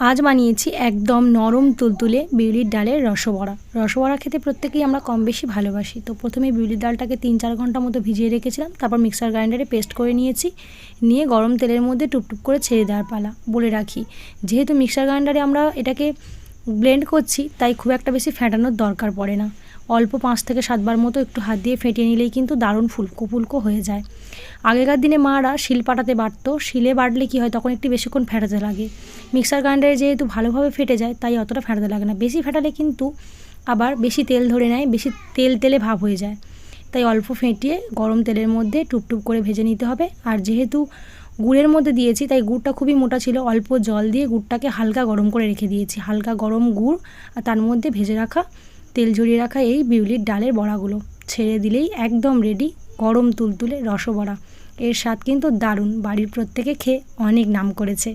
আজ বানিয়েছি একদম নরম তুলতুলে বিউলির ডালের রসবড়া। রসবড়া খেতে প্রত্যেকেই আমরা কম বেশি ভালোবাসি। তো প্রথমে বিউলির ডালটাকে 3-4 ঘন্টা মতো ভিজিয়ে রেখেছিলাম, তারপর মিক্সার গ্রাইন্ডারে পেস্ট করে নিয়েছি। নিয়ে গরম তেলের মধ্যে টুপটুপ করে ছেড়ে দেওয়ার পালা। বলে রাখি, যেহেতু মিক্সার গ্রাইন্ডারে আমরা এটাকে ব্লেন্ড করছি, তাই খুব একটা বেশি ফেটানোর দরকার পড়ে না। অল্প 5 থেকে 7 বার মতো একটু হাত দিয়ে ফেটিয়ে নিলেই কিন্তু দারুণ ফুলকো ফুলকো হয়ে যায়। আগেকার দিনে মারা শিলপাটাতে বাটতো, শিলে বাটলে কী হয়, তখন একটু বেশিক্ষণ ফেটাতে লাগে। মিক্সার গ্রাইন্ডারে যেহেতু ভালোভাবে ফেটে যায়, তাই অতটা ফেটাতে লাগে না। বেশি ফেটালে কিন্তু আবার বেশি তেল ধরে নেয়, বেশি তেল তেলে ভাব হয়ে যায়। তাই অল্প ফেটিয়ে গরম তেলের মধ্যে টুপটুপ করে ভেজে নিতে হবে। আর যেহেতু গুড়ের মধ্যে দিয়েছি, তাই গুড়টা খুবই মোটা ছিল। অল্প জল দিয়ে গুড়টাকে হালকা গরম করে রেখে দিয়েছি। হালকা গরম গুড় আর তার মধ্যে ভেজে রাখা, তেল ঝরিয়ে রাখা এই বিউলির ডালের বড়াগুলো ছেড়ে দিলেই একদম রেডি গরম তুলতুলে রসবড়া। এর স্বাদ কিন্তু দারুণ, বাড়ির প্রত্যেকে খেয়ে অনেক নাম করেছে।